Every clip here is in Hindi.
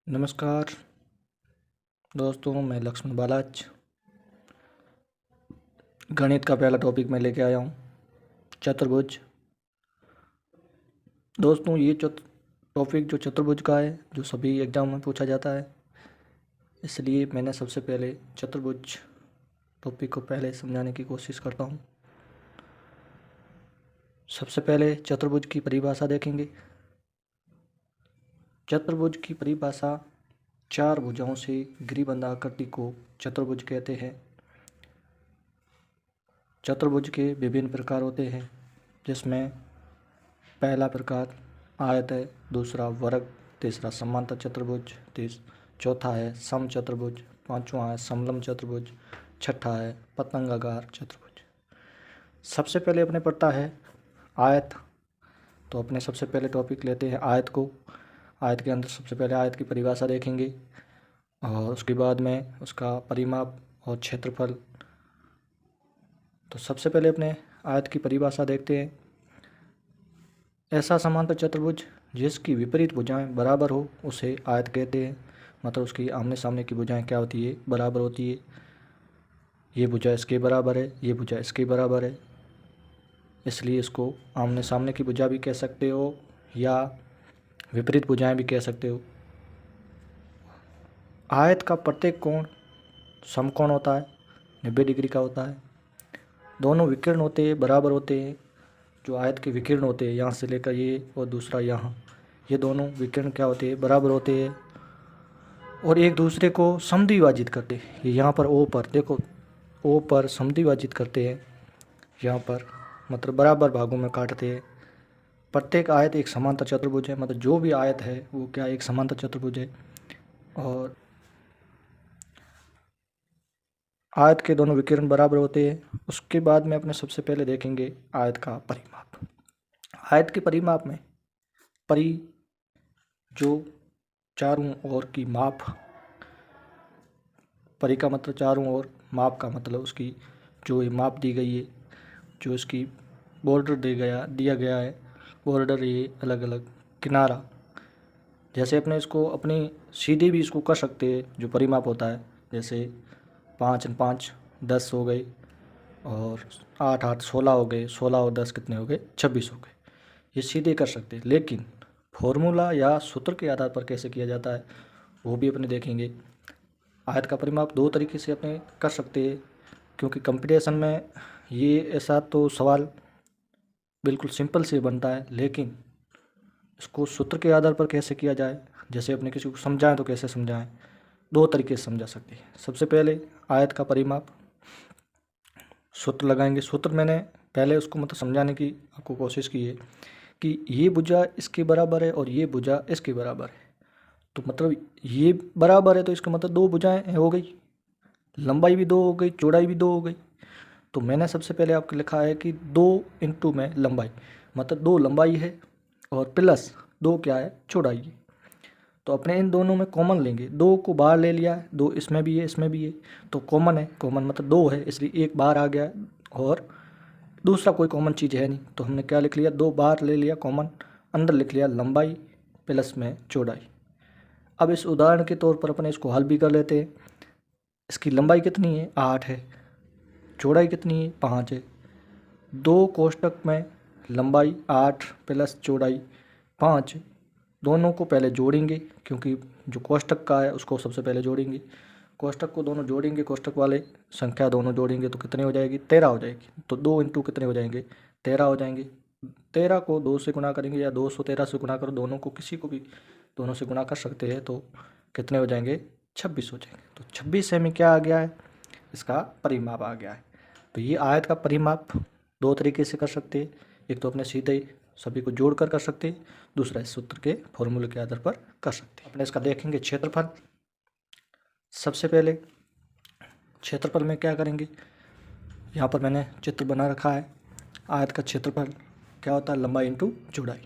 नमस्कार दोस्तों, मैं लक्ष्मण बालाज। गणित का पहला टॉपिक मैं लेके आया हूँ, चतुर्भुज। दोस्तों, ये टॉपिक जो चतुर्भुज का है, जो सभी एग्जाम में पूछा जाता है, इसलिए मैंने सबसे पहले चतुर्भुज टॉपिक को पहले समझाने की कोशिश करता हूँ। सबसे पहले चतुर्भुज की परिभाषा देखेंगे। चतुर्भुज की परिभाषा, चार भुजाओं से घिरी बंद आकृति को चतुर्भुज कहते हैं। चतुर्भुज के विभिन्न प्रकार होते हैं, जिसमें पहला प्रकार आयत है, दूसरा वर्ग, तीसरा समांतर चतुर्भुज, चौथा है सम चतुर्भुज, पांचवा है समलंब चतुर्भुज, छठा है पतंगाकार चतुर्भुज। सबसे पहले अपने पढ़ता है आयत। तो अपने सबसे पहले टॉपिक लेते हैं आयत को। आयत के अंदर सबसे पहले आयत की परिभाषा देखेंगे और उसके बाद में उसका परिमाप और क्षेत्रफल। तो सबसे पहले अपने आयत की परिभाषा देखते हैं। ऐसा समांतर चतुर्भुज जिसकी विपरीत भुजाएं बराबर हो उसे आयत कहते हैं। मतलब उसकी आमने सामने की भुजाएं क्या होती है? बराबर होती है। ये भुजा इसके बराबर है, ये भुजा इसके बराबर है, इसलिए इसको आमने सामने की भुजा भी कह सकते हो या विपरीत भुजाएं भी कह सकते हो। आयत का प्रत्येक कोण समकोण होता है, 90 डिग्री का होता है। दोनों विकर्ण होते हैं, बराबर होते हैं। जो आयत के विकिरण होते हैं, यहाँ से लेकर ये और दूसरा यहाँ, ये दोनों विकिरण क्या होते हैं? बराबर होते हैं और एक दूसरे को समद्विभाजित करते हैं। ये यहाँ पर ओ पर देखो, ओ पर समद्विभाजित करते हैं, यहाँ पर मतलब बराबर भागों में काटते हैं। प्रत्येक आयत एक समांतर चतुर्भुज है। मतलब जो भी आयत है वो क्या एक समांतर चतुर्भुज है। और आयत के दोनों विकिरण बराबर होते हैं। उसके बाद में अपने सबसे पहले देखेंगे आयत का परिमाप। आयत के परिमाप में परि जो चारों ओर की माप, परि का मतलब चारों ओर, माप का मतलब उसकी जो ये माप दी गई है, जो इसकी बॉर्डर दिया गया है, बॉर्डर ये अलग अलग किनारा। जैसे अपने इसको अपनी सीधी भी इसको कर सकते हैं, जो परिमाप होता है। जैसे 5 और 5 10 हो गए, और 8 8 16 हो गए, 16 और 10 कितने हो गए? 26 हो गए। ये सीधे कर सकते हैं, लेकिन फॉर्मूला या सूत्र के आधार पर कैसे किया जाता है वो भी अपने देखेंगे। आयत का परिमाप दो तरीके से अपने कर सकते हैं, क्योंकि कंपटीशन में ये ऐसा तो सवाल बिल्कुल सिंपल से बनता है, लेकिन इसको सूत्र के आधार पर कैसे किया जाए, जैसे अपने किसी को समझाएं तो कैसे समझाएं, दो तरीके से समझा सकते हैं। सबसे पहले आयत का परिमाप सूत्र लगाएंगे। सूत्र मैंने पहले उसको मतलब समझाने की आपको कोशिश की है कि ये भुजा इसके बराबर है और ये भुजा इसके बराबर है। तो मतलब ये बराबर है तो इसका मतलब दो भुजाएं हो गई, लंबाई भी दो हो गई, चौड़ाई भी दो हो गई। तो मैंने सबसे पहले आपको लिखा है कि 2 इंटू में लंबाई, मतलब 2 लंबाई है और प्लस 2 क्या है? चौड़ाई है। तो अपने इन दोनों में कॉमन लेंगे। 2 को बाहर ले लिया है, 2 इसमें भी है, इसमें भी है, तो कॉमन है। कॉमन मतलब 2 है, इसलिए एक बाहर आ गया है और दूसरा कोई कॉमन चीज़ है नहीं। तो हमने क्या लिख लिया? 2 बाहर ले लिया कॉमन, अंदर लिख लिया लंबाई प्लस में चौड़ाई। अब इस उदाहरण के तौर पर अपने इसको हल भी कर लेते हैं। इसकी लंबाई कितनी है? 8 है। चौड़ाई कितनी है? 5 है। 2 कोष्टक में लंबाई 8 प्लस चौड़ाई 5, दोनों को पहले जोड़ेंगे, क्योंकि जो कोष्टक का है उसको सबसे पहले जोड़ेंगे। कोष्टक को दोनों जोड़ेंगे, कोष्टक वाले संख्या दोनों जोड़ेंगे तो कितनी हो जाएगी? 13 हो जाएगी। तो 2 इंटू कितने हो जाएंगे? 13 हो जाएंगे। 13 को 2 से गुणा करेंगे या 213 से गुणा करो, दोनों को किसी को भी दोनों से गुणा कर सकते हैं, तो कितने हो जाएंगे? 26 हो जाएंगे। तो 26 सेमी क्या आ गया है? इसका परिमाप आ गया है। तो ये आयत का परिमाप दो तरीके से कर सकते हैं। एक तो अपने सीधे ही सभी को जोड़ कर सकते हैं, दूसरा इस सूत्र के फॉर्मूले के आधार पर कर सकते हैं। अपने इसका देखेंगे क्षेत्रफल। सबसे पहले क्षेत्रफल में क्या करेंगे? यहाँ पर मैंने चित्र बना रखा है। आयत का क्षेत्रफल क्या होता है? लंबाई इंटू चौड़ाई।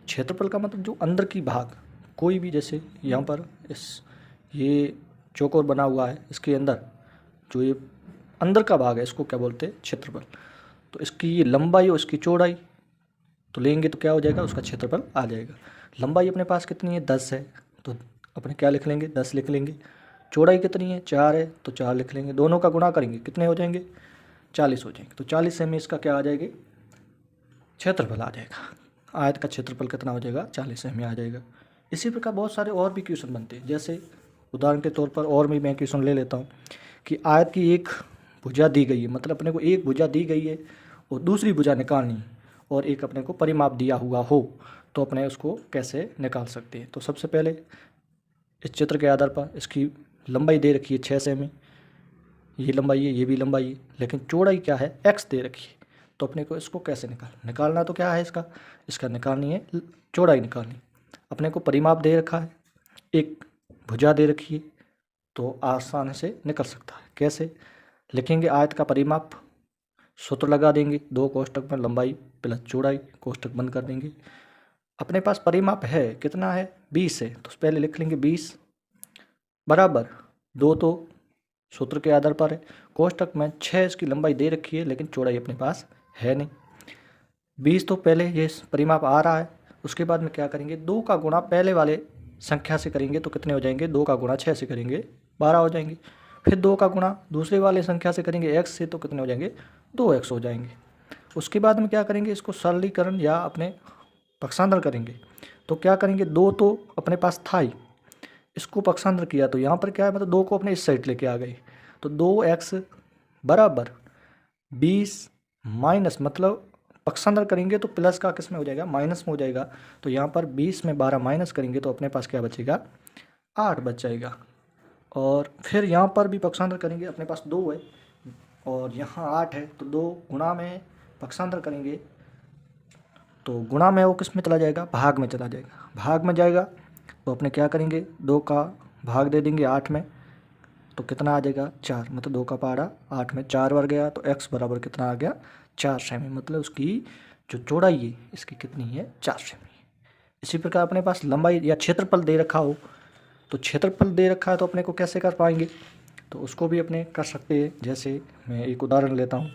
क्षेत्रफल का मतलब जो अंदर की भाग, कोई भी, जैसे यहाँ पर ये चौकोर बना हुआ है, इसके अंदर जो ये अंदर का भाग है इसको क्या बोलते हैं? क्षेत्रफल। तो इसकी ये लंबाई और इसकी चौड़ाई तो लेंगे तो क्या हो जाएगा? उसका क्षेत्रफल आ जाएगा। लंबाई अपने पास कितनी है? 10 है। तो अपने क्या लिख लेंगे, 10 लिख लेंगे। चौड़ाई कितनी है, 4 है, तो 4 लिख लेंगे। दोनों का गुणा करेंगे, कितने हो जाएंगे, 40 हो जाएंगे। तो 40 सेमी इसका क्या आ जाएगी, क्षेत्रफल आ जाएगा। आयत का क्षेत्रफल कितना हो जाएगा, 40 सेमी आ जाएगा। इसी प्रकार बहुत सारे और भी क्वेश्चन बनते हैं। जैसे उदाहरण के तौर पर और भी मैं क्वेश्चन ले लेता हूँ कि आयत की एक भुजा दी गई है, मतलब अपने को एक भुजा दी गई है और दूसरी भुजा निकालनी है, और एक अपने को परिमाप दिया हुआ हो, तो अपने उसको कैसे निकाल सकते हैं। तो सबसे पहले इस चित्र के आधार पर इसकी लंबाई दे रखी है 6 सेमी, ये लंबाई है, ये भी लंबाई है, लेकिन चौड़ाई क्या है, x दे रखी है। तो अपने को इसको कैसे निकालना, तो क्या है इसका निकालनी है चौड़ाई निकालनी। अपने को परिमाप दे रखा है, एक भुजा दे रखी है, तो आसानी से निकल सकता है। कैसे लिखेंगे, आयत का परिमाप, सूत्र लगा देंगे, 2 कोष्ठक में लंबाई प्लस चौड़ाई, कोष्ठक बंद कर देंगे। अपने पास परिमाप है कितना है, 20 है, तो पहले लिख लेंगे 20 बराबर 2, तो सूत्र के आधार पर है, कोष्ठक में 6 इसकी लंबाई दे रखी है, लेकिन चौड़ाई अपने पास है नहीं। 20 तो पहले ये परिमाप आ रहा है, उसके बाद में क्या करेंगे, 2 का गुणा पहले वाले संख्या से करेंगे तो कितने हो जाएंगे, 2 का गुणा 6 से करेंगे 12 हो जाएंगे। फिर 2 का गुणा दूसरे वाले संख्या से करेंगे x से, तो कितने हो जाएंगे, 2x हो जाएंगे। उसके बाद में क्या करेंगे, इसको सरलीकरण या अपने पक्षांतर करेंगे। तो क्या करेंगे, 2 तो अपने पास था ही, इसको पक्षांतर किया तो यहाँ पर क्या है, मतलब 2 को अपने इस साइड लेके आ गए, तो 2x बराबर 20 माइनस, मतलब पक्षांतर करेंगे तो प्लस का किस में हो जाएगा, माइनस में हो जाएगा। तो यहाँ पर 20 में 12 माइनस करेंगे तो अपने पास क्या बचेगा, 8 बच जाएगा। और फिर यहाँ पर भी पक्षांतर करेंगे, अपने पास 2 है और यहाँ 8 है, तो 2 गुणा में पक्षांतर करेंगे तो गुणा में वो किस में चला जाएगा, भाग में चला जाएगा। भाग में जाएगा तो अपने क्या करेंगे, 2 का भाग दे देंगे 8 में, तो कितना आ जाएगा, 4, मतलब 2 का पहाड़ा 8 में 4 बार गया, तो x बराबर कितना आ गया, 4 सेमी। मतलब उसकी जो चौड़ाई है इसकी कितनी है, 4 सेमी। इसी प्रकार अपने पास लंबाई या क्षेत्रफल दे रखा हो, तो क्षेत्रफल दे रखा है तो अपने को कैसे कर पाएंगे, तो उसको भी अपने कर सकते हैं। जैसे मैं एक उदाहरण लेता हूँ,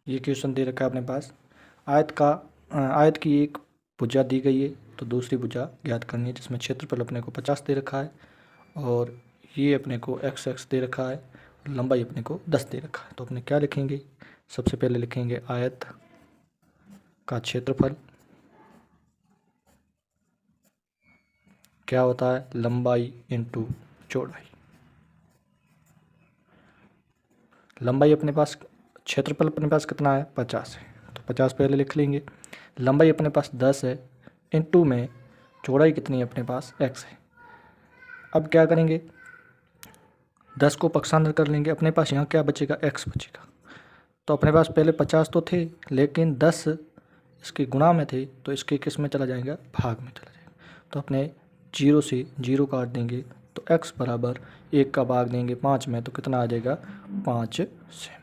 ये क्वेश्चन दे रखा है अपने पास, आयत की एक भुजा दी गई है, तो दूसरी भुजा ज्ञात करनी है, जिसमें क्षेत्रफल अपने को 50 दे रखा है और ये अपने को x दे रखा है, लंबाई अपने को 10 दे रखा है। तो अपने क्या लिखेंगे, सबसे पहले लिखेंगे आयत का क्षेत्रफल क्या होता है, लंबाई इंटू चौड़ाई। लंबाई अपने पास, क्षेत्रफल अपने पास कितना है, 50 है, तो 50 पहले लिख लेंगे। लंबाई अपने पास 10 है, इंटू में चौड़ाई कितनी है अपने पास, x है। अब क्या करेंगे, 10 को पक्षांतर कर लेंगे, अपने पास यहाँ क्या बचेगा, x बचेगा। तो अपने पास पहले 50 तो थे, लेकिन 10 इसके गुणा में थे, तो इसके किस में चला जाएगा, भाग में चला जाएगा। तो अपने 0 से 0 काट देंगे, तो x बराबर 1 का भाग देंगे 5 में, तो कितना आ जाएगा, 5 सेमी।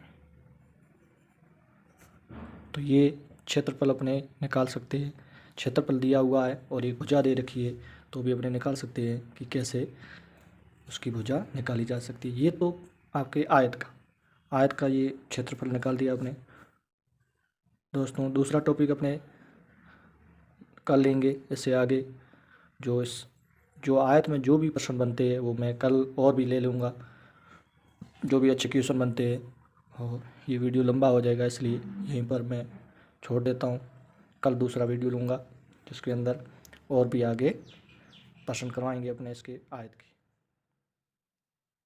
तो ये क्षेत्रफल अपने निकाल सकते हैं। क्षेत्रफल दिया हुआ है और एक भुजा दे रखी है, तो भी अपने निकाल सकते हैं कि कैसे उसकी भुजा निकाली जा सकती है। ये तो आपके आयत का ये क्षेत्रफल निकाल दिया आपने। दोस्तों दूसरा टॉपिक अपने कर लेंगे इससे आगे। जो आयत में जो भी प्रश्न बनते हैं वो मैं कल और भी ले लूँगा, जो भी अच्छे क्वेश्चन बनते हैं। और ये वीडियो लंबा हो जाएगा इसलिए यहीं पर मैं छोड़ देता हूँ। कल दूसरा वीडियो लूँगा जिसके अंदर और भी आगे प्रश्न करवाएंगे अपने इसके आयत के।